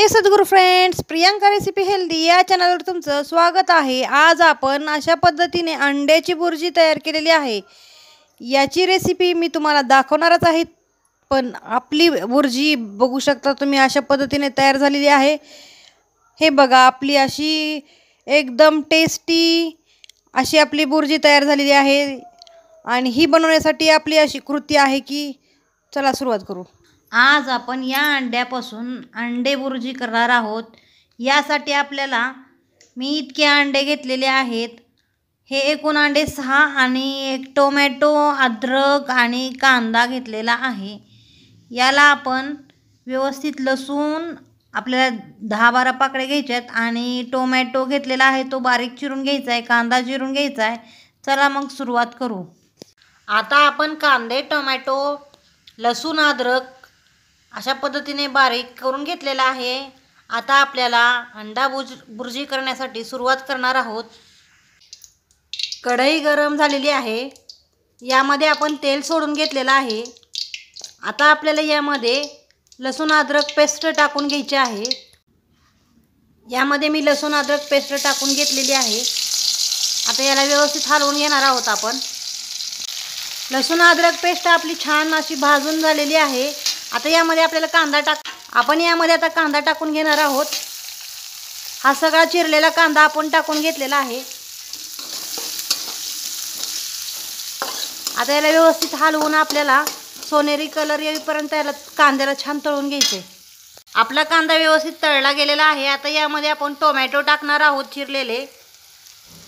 हे सद्गुरू friends, Priyanka recipe healthy या चॅनलवर तुमचं स्वागत आहे। आज आपण अशा पद्धतीने अंड्याची बुर्जी तयार केलेली आहे। याची रेसिपी मी तुम्हाला दाखवणारच आहे, पण आपली बुर्जी बघू शकता तुम्ही अशा पद्धतीने तयार झालेली आहे। हे बघा, आपली अशी एकदम टेस्टी अशी आपली बुर्जी तयार झालेली आहे। आणि ही बनवण्यासाठी आपली अशी कृती आहे की चला सुरुवात करू। आज आपण या अंड्यापासून अंडे बुर्जी करणार आहोत। यासाठी आपल्याला मी इतके अंडे घेतलेले आहेत। हे एकूण अंडे 6 आणि एक टोमॅटो, अद्रक आणि कांदा घेतलेला आहे। याला आपण व्यवस्थित लसूण आपल्याला 10-12 पाकळ्या घ्यायच्यात आणि टोमॅटो घेतलेला आहे तो बारीक चिरून घ्यायचा आहे, कांदा चिरून घ्यायचा आहे। चला मग सुरुवात करू। आता आपण कांदे, टोमॅटो, लसूण, अद्रक अशा पद्धतीने बारीक करून घेतलेला आहे। आता आपल्याला अंडा बुर्जी करण्यासाठी सुरुवात करणार आहोत। कढई गरम झालेली आहे, यामध्ये आपण तेल सोडून घेतलेलं आहे। आता आपल्याला यामध्ये लसूण अद्रक पेस्ट टाकून घ्यायची आहे। यामध्ये मी लसूण अद्रक पेस्ट टाकून घेतलेली आहे। आता याला व्यवस्थित हलवून घेणार आहोत आपण। लसूण अद्रक पेस्ट आपली छान अशी भाजून झालेली आहे। आता यामध्ये आपल्याला आपण यामध्ये आता कांदा टाकून घेणार आहोत। हा सगळा चिरलेला कांदा आपण टाकून घेतलेला आहे। आता याला व्यवस्थित हलवून आपल्याला सोनेरी कलर येईपर्यंत याला कांद्याला छान तळून घ्यायचे। आपला कांदा व्यवस्थित तळला गेलेला आहे। आता यामध्ये आपण टोमॅटो टाकणार आहोत चिरलेले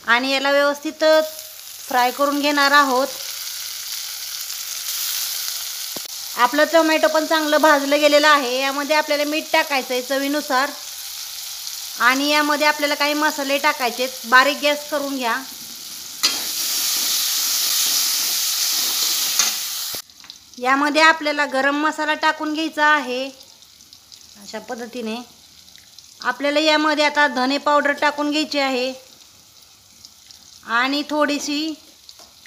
आणि याला व्यवस्थित फ्राय करून घेणार आहोत। आपलं टोमॅटो पण चांगलं भाजलं गेलेलं आहे। यामध्ये आपल्याला मीठ टाकायचं आहे चवीनुसार आणि यामध्ये आपल्याला काही मसाले टाकायचे। बारीक गॅस करून घ्या। यामध्ये आपल्याला गरम मसाला टाकून घ्यायचा आहे। अशा पद्धतीने आपल्याला यामध्ये आता धने पावडर टाकून घ्यायची आहे आणि थोडीशी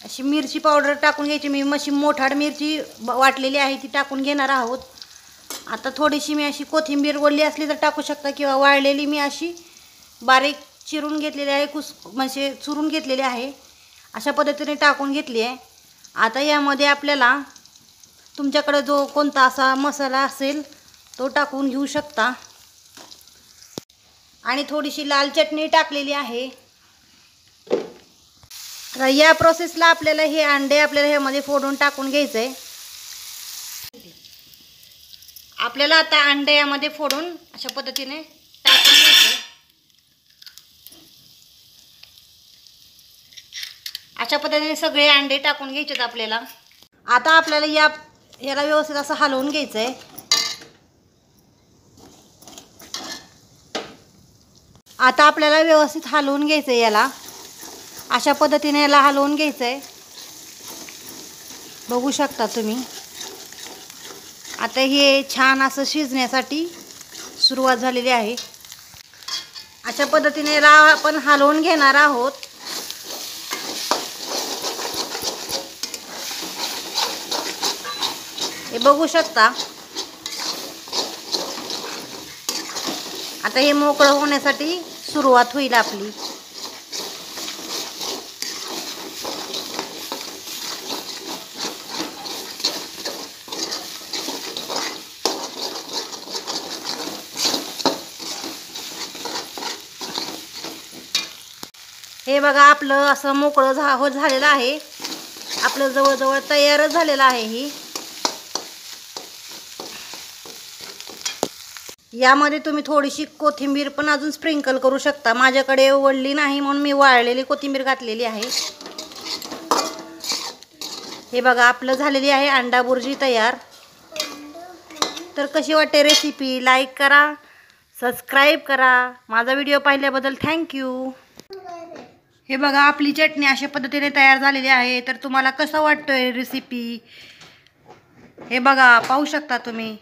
अशी मिरची पावडर टाकून घ्यायची। मी अशी मोठाड मिरची वाटलेली आहे ती टाकून घेणार आहोत। आता थोडीशी मी अशी कोथिंबीर ओली असली तर टाकू शकता किंवा वाळलेली मी अशी बारीक चिरून घेतलेली आहे, म्हणजे चुरून घेतलेली आहे। अशा पद्धतीने टाकून घेतली आहे। आता यामध्ये आपल्याला तुमच्याकडे जो कोणता असा मसाला असेल तो टाकून घेऊ शकता आणि थोडीशी लाल चटणी टाकलेली आहे। या प्रोसेसला आपल्याला हे अंडे आपल्याला ह्यामध्ये फोडून टाकून घ्यायचे। आपल्याला आता अंडे यामध्ये फोडून अशा पद्धतीने टाकून घ्यायचे। अशा पद्धतीने सगळे अंडे टाकून घ्यायचेत आपल्याला। आता आपल्याला याला व्यवस्थित असं हलवून घ्यायचं आहे। आता आपल्याला व्यवस्थित हलवून घ्यायचं आहे याला। अशा पद्धतीने याला हलवून घ्यायचं आहे, बघू शकता तुम्ही। आता हे छान असं शिजण्यासाठी सुरुवात झालेली आहे। अशा पद्धतीने याला आपण हलवून घेणार आहोत। हे बघू शकता। आता हे मोकळं होण्यासाठी सुरुवात होईल आपली। हे बघा, आपलं असं मोकळं झालेलं आहे। आपलं जवळजवळ तयारच झालेलं आहे। ही यामध्ये तुम्ही थोडीशी कोथिंबीर पण अजून स्प्रिंकल करू शकता। माझ्याकडे वळली नाही म्हणून मी वाळलेली कोथिंबीर घातलेली आहे। हे बघा, आपलं झालेली आहे अंडा बुर्जी तयार। तर कशी वाटते रेसिपी? लाईक करा, सबस्क्राईब करा। माझा व्हिडिओ पाहिल्याबद्दल थँक्यू। हे बघा, आपली चटणी अशा पद्धतीने तयार झालेली आहे। तर तुम्हाला कसं वाटतंय रेसिपी? हे बघा, पाहू शकता तुम्ही।